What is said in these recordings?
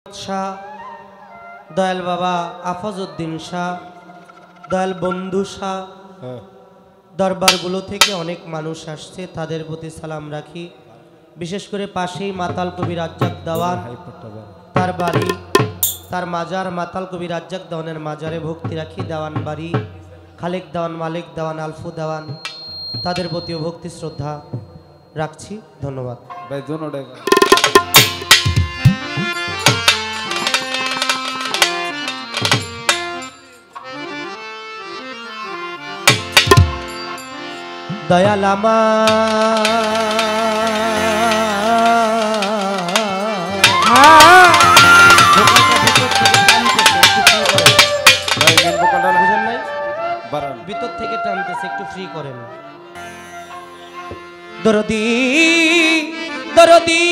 শাহ, দয়াল বাবা আফাজউদ্দিন শাহ, দয়াল বন্ধু শাহ, দরবারগুলো থেকে অনেক মানুষ আসছে, তাদের প্রতি সালাম রাখি। বিশেষ করে পাশেই মাতাল কবি রাজ্জাক দেওয়ান, তার বাড়ি, তার মাজার, মাতাল কবি রাজ্জাক দেওয়ানের মাজারে ভক্তি রাখি। দেওয়ান বাড়ি, খালেক দেওয়ান, মালিক দেওয়ান, আলফু দেওয়ান, তাদের প্রতিও ভক্তি শ্রদ্ধা রাখছি। ধন্যবাদ ভাই। দয়াল ভিতর থেকে টানতেছে, একটু ফ্রি করেন। দরদি দরদি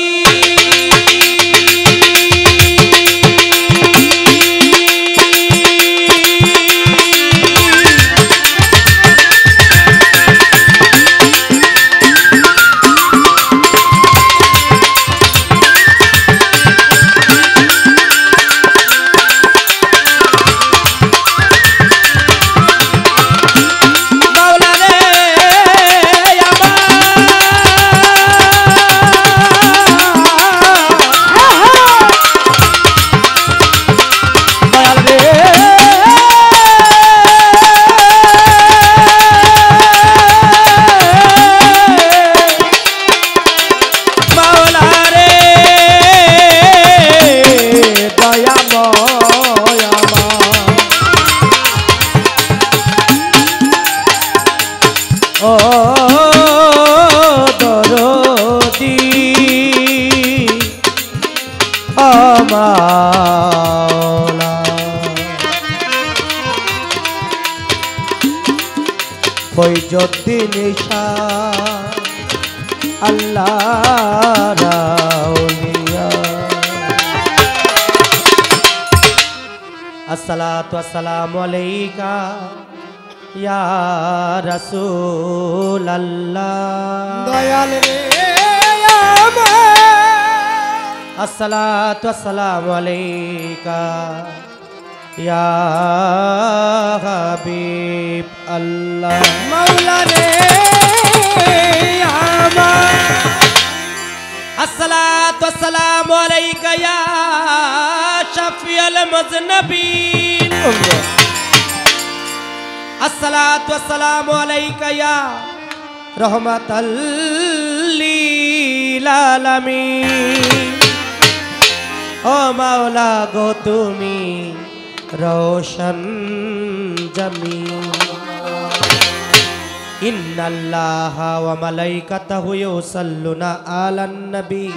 ফৈজুদ্দিন শাহ আল্লাহর আউলিয়া। আসসালাতু ওয়াসসালামু আলাইকা ইয়া রাসূলুল্লাহ। দয়াল রে আমার, আসসালাতু ওয়াসসালামু আলাইকা ইয়া হাবিব আল্লাহ। মাওলা রে আমার, আসসালাতু ওয়াসসালামু আলাইকা ইয়া শাফিউল মুযনিবিন। আসসালাতু ওয়াসসালামু আলাইকা ইয়া রাহমাতাল লিল আলামিন। ও মাওলা গো তুমি রোশন জমিন। ইন্নাল্লাহা ওয়া মালাইকাতাহু ইউসাল্লুনা আলান নবী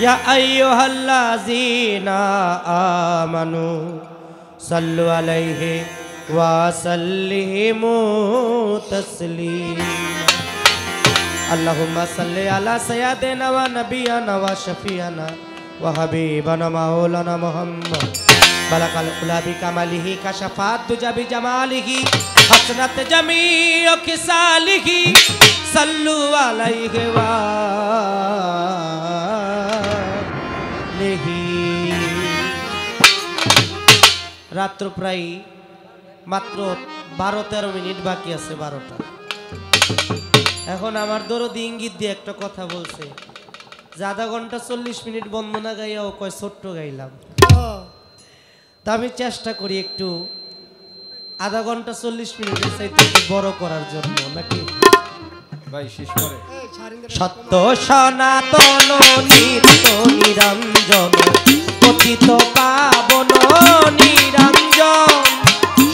ইয়া আইয়ুহাল্লাযীনা আমানু সাল্লু আলাইহি ওয়া সাল্লিমু তাসলিমা। আল্লাহুম্মা সাল্লি আলা সাইয়্যিদিনা ওয়া নাবিয়িনা ওয়া শাফিয়ানা ওয়া হাবিবানা মাওলানা মুহাম্মদ বালাকাল উলা বিকামালিহি কাশাফাত দুজা বিজামালিহি হাসনাত জামিউ খিসালিহি সাল্লু আলাইহি ওয়া আলিহি। রাত্র প্রায় মাত্র 12-13 মিনিট বাকি আছে 12টা। এখন আমার দরদি ইঙ্গিত দিয়ে একটা কথা বলছে যে আধা ঘন্টা 40 মিনিট বন্দনা গাইয়াও কয় ছোট্ট গাইলাম। তা আমি চেষ্টা করি একটু আধা ঘন্টা 40 মিনিটের চাইতে একটু বড় করার জন্য, নাকি ভাই? শেষ করে সত্য সনাতন নিত্য নিরঞ্জন পতিত পাবন নিরঞ্জন।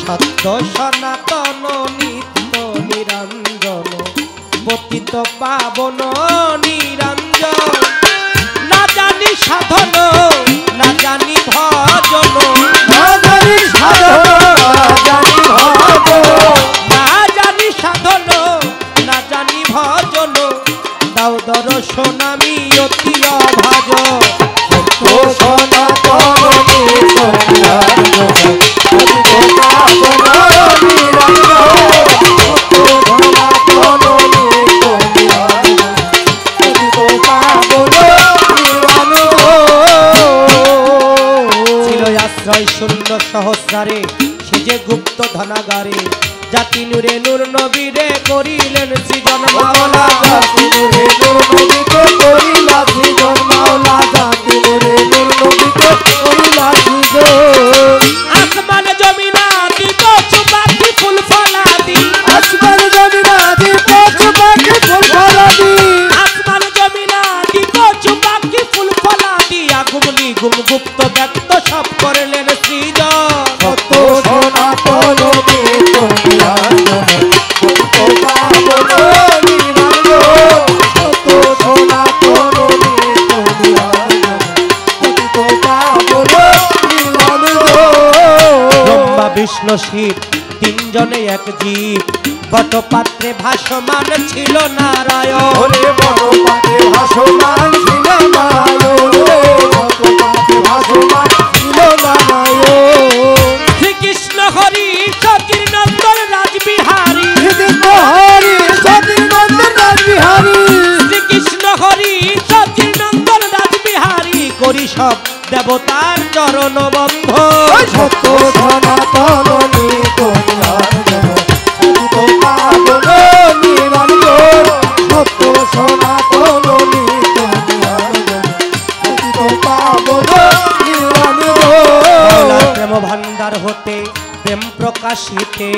সত্য সনাতন নিত্য নিরঞ্জন পতিত পাবন নিরঞ্জন। না জানি সাধন না জানি ভজন, না জানি সাধন না জানি সাধন না জানি ভজন। দাও দর্শন আমি অতি অভাজ। সত্য সনাতন নিত্য নিরঞ্জন পতিত পাবন নিরঞ্জন। সত্য সনাতন নিত্য নিরঞ্জন পতিত পাবন নিরঞ্জন। শূন্য সহস্রারে সে যে গুপ্ত ধনাগারে জাতি নূরে নূর নবীরে করিলেন সৃজন মাওলা জাতি নূরে নূর নবীকে করিলা সৃজন মাওলা জাতি নূরে নূর নবীকে করিলা সৃজন আসমান জমিন আদি পশু পাখি ফুল ফলাদি আসমান জমিন আদি পশু পাখি ফুল ফলাদি আসমান জমিন আদি পশু পাখি ফুল ফলাদি আগুম নিগুম গুপ্ত ব্যক্ত সব করলেন সৃজন কত সনাতন নিত নিরঞ্জন কত পাবন নিরঞ্জন কত সনাতন নিত নিরঞ্জন কত পাবন নিরঞ্জন ব্রহ্মা বিষ্ণু শিব তিনজনে এক জীব বটপাত্রে ভাসমান ছিল নারায়ণ ওরে বড় পাতে ভাসমান ছিল নারায়ণ বড় পাতে ভাসমান ছিল নারায়ণ শ্রীকৃষ্ণ হরি সতীর নন্দন রাজবিহারী কৃষ্ণ হরি সতীর নন্দন রাজবিহারী শ্রীকৃষ্ণ হরি সতীর নন্দন রাজবিহারী করি সব দেবতার চরণ বন্ধ সত্য সনাতন নিত নিরঞ্জন কত পাবন নিরঞ্জন সত্য সনাতন নিত নিরঞ্জন কত পাবন নিরঞ্জন প্রেম ভান্ডার হতে প্রেম প্রকাশিতে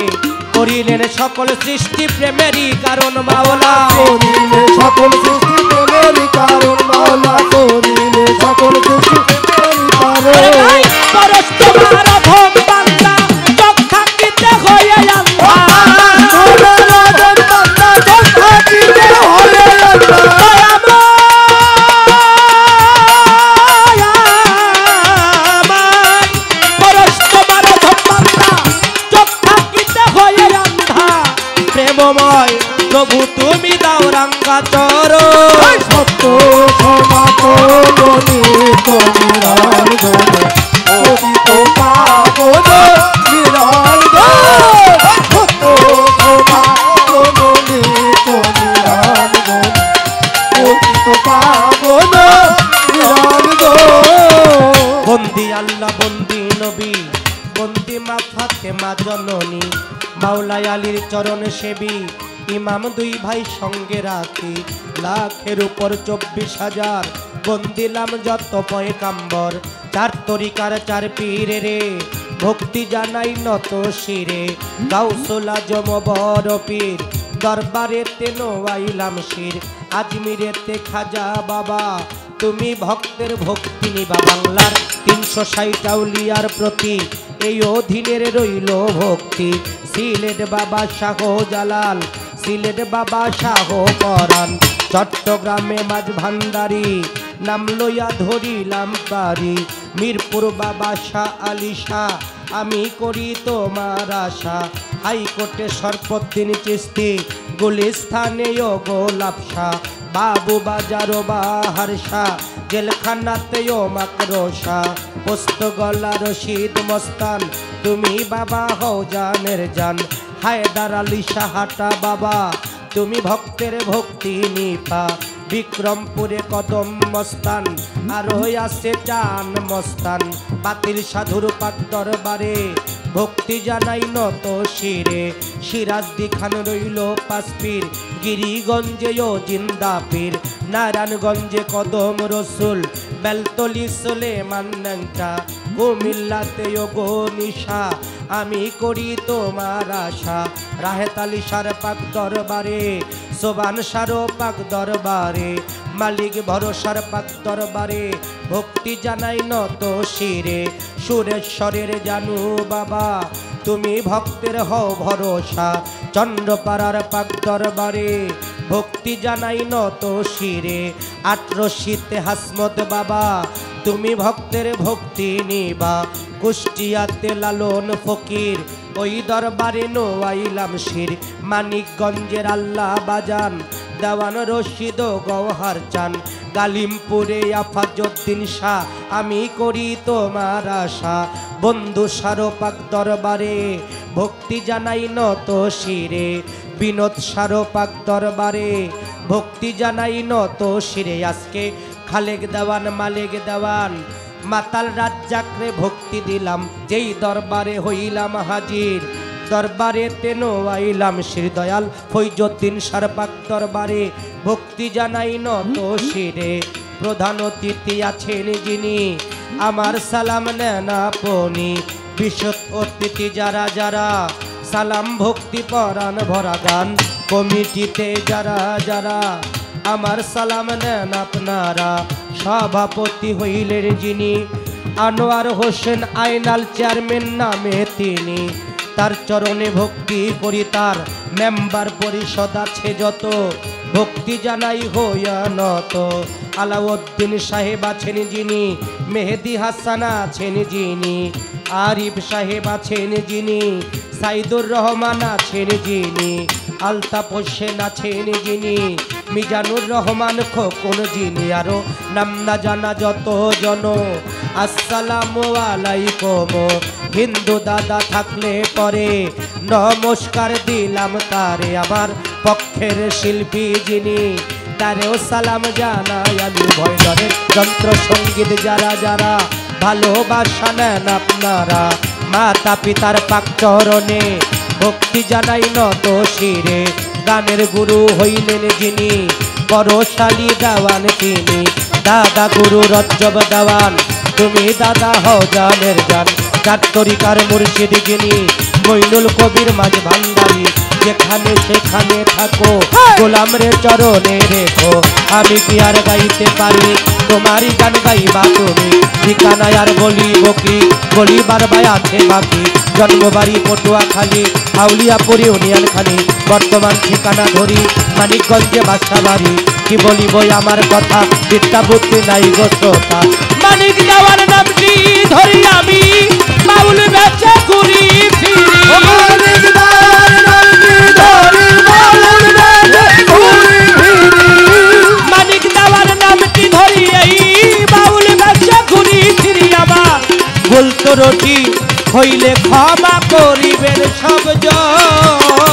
করিলেন সকল সৃষ্টি প্রেমেরই কারণ মাওলা করিলে সকল সৃষ্টি প্রেমেরই কারণ মাওলা করিলে সকল সৃষ্টি প্রেমেরই কারণ পরশ তোমার ভোগ বান্দা চোখ থাকিতে হয়ে আন্ধা রাজন বান্দা চোখ থাকিতে হয়ে আন্ধা পরশ তোমার ভোগ বান্দা চোখ থাকিতে হয়ে আন্ধা প্রেমময় প্রভু তুমি দাও রাঙ্গা চরণ সত্য সনাতন নিত নিরঞ্জন পতিত পাবন নিরঞ্জন সত্য সনাতন নিত নিরঞ্জন পতিত পাবন নিরঞ্জন বন্দি আল্লাহ বন্দি নবী বন্দি মা ফাতেমা জননী মাওলা আলীর চরণ সেবী ইমাম দুই ভাই সঙ্গে রাখি লাখের উপর 24,000 বন্দিলাম যত পয়গাম্বর চার তরিকার চার পীরে রে ভক্তি জানাই নত শিরে গাউসুল আজম বড় পীর দরবারেতে নোয়াইলাম শির আজমিরেতে খাজা বাবা তুমি ভক্তের ভক্তি নিবা বাংলার 360 আউলিয়ার প্রতি এই অধীনের রইল ভক্তি সিলেট বাবা শাহ জালাল সিলেট বাবা শাহ পরাণ চট্টগ্রামে মাঝ ভান্ডারি নাম লইয়া ধরিলাম বাড়ি মিরপুর বাবা শাহ আলী শাহ আমি করি তোমার আশা হাইকোর্টে সরপদ্দিন চিস্তি গুলিস্থানেও গোলাপ শাহ বাবু বাজারো বাহার শাহ জেলখানাতেও মাকরোশা পোস্ত গলা রশিদ মস্তান তুমি বাবা হও জানের জান হায়দার আলী সাহাটা বাবা তুমি ভক্তের ভক্তি নিপা বিক্রমপুরে কদম মস্তান আর আছে চান মস্তান বাতিল সাধুর পাক দরবারে ভক্তি জানাই নত শিরে সিরাজদি খান রইল পাঁচপীর গিরিগঞ্জে ও জিন্দাপীর নারায়ণগঞ্জে কদম রসুল বেলতলি সোলেমান ন্যাংটা কুমিল্লাতে ও গো নিশা আমি করি তোমার আশা রাহেতালি সার পাক দরবারে সোবান সারো পাক দরবারে মালিক ভরসার পাক দরবারে ভক্তি জানাই নত শিরে সুরেশ্বরের জানু বাবা তুমি ভক্তের হও ভরসা চন্দ্রপাড়ার পাক দরবারে ভক্তি জানাই নত শিরে আটরশিতে হাসমত বাবা তুমি ভক্তের ভক্তি নিবা কুষ্টিয়াতে লালন ফকির ওই দরবারে নোয়াইলাম শির মানিকগঞ্জের আল্লাহ বাজান দেওয়ান রশিদ গওহার চান গালিমপুরে আফাজউদ্দিন শাহ আমি করি তোমার আশা বন্ধু সারোপাক দরবারে ভক্তি জানাই নত শিরে বিনোদ সারোপাক দরবারে ভক্তি জানাই নত শিরে আজকে খালেক দেওয়ান মালিক দেওয়ান মাতাল রাজ্জাকরে ভক্তি দিলাম, যেই দরবারে হইলাম হাজির, দরবারে তেনো আইলাম শ্রী দয়াল ফৈজুদ্দিন সারপাক দরবারে, ভক্তি জানাই নত শিরে। প্রধান অতিথি আছেন যিনি, আমার সালাম নেন আপনি, বিশদ অতিথি যারা যারা, সালাম ভক্তি পরাণ ভরা গান, কমিটিতে যারা যারা, আমার সালাম নেন আপনারা। সভাপতি হইলেন যিনি, আনোয়ার হোসেন আইনাল চেয়ারম্যান নামে তিনি, তার চরণে ভক্তি করি, তার মেম্বার পরিষদ আছে যত, ভক্তি জানাই হইয়া নত। আলাউদ্দিন সাহেব আছেন যিনি, মেহেদি হাসান আছেন যিনি, আরিফ সাহেব আছেন যিনি, সাইদুর রহমান আছেন যিনি, আলতাফ হোসেন আছেন যিনি, মিজানুর রহমান খোকন যিনি, আরো নাম না জানা যত জন। আসসালামু আলাইকুম, হিন্দু দাদা থাকলে পরে নমস্কার দিলাম তারে, আমার পক্ষের শিল্পী যিনি, তারেও সালাম জানাই আমি। ভয়ডরের যন্ত্র সঙ্গীত যারা যারা, ভালোবাসা নেন আপনারা, মাতা পিতার পাক চরণে ভক্তি জানাই নত শিরে। গানের গুরু হইলেন যিনি, বড়শালী দেওয়ান তিনি, দাদা গুরু রজ্জব দেওয়ান, তুমি দাদা হও জানের জান। চার তরিকার মুর্শিদ যিনি, মইনুল কবির মাঝ ভান্ডারী, যেখানে সেখানে থাকো গোলাম রে চরণে রেখো। আমি কি আর গাইতে পারি, তোমারই গান গাইবা তুমি, ঠিকানায় আর বলিব কি, বলিবার ভাই আছে বাকি। জন্মবাড়ি পটুয়াখালী, আউলিয়াপুর ইউনিয়ন খালি, বর্তমান ঠিকানা ধরি মানিকগঞ্জে বাসা বাড়ি। কি বলিব আমার কথা, বিদ্যা বুদ্ধি নাই গো শ্রোতা, মানিক দেওয়ার নামটি ধরি আমি, বাউল বেচা ঘুরি ফিরি। মানিক দেওয়ার নামটি ধরি বাউল বেচা ঘুরি ফিরি। মানিক দেওয়ার নামটি ধরি এই বাউল বেচা ঘুরি ফিরি। আমার ভুল ত্রুটি হইলে ক্ষমা করিবেন সব জন।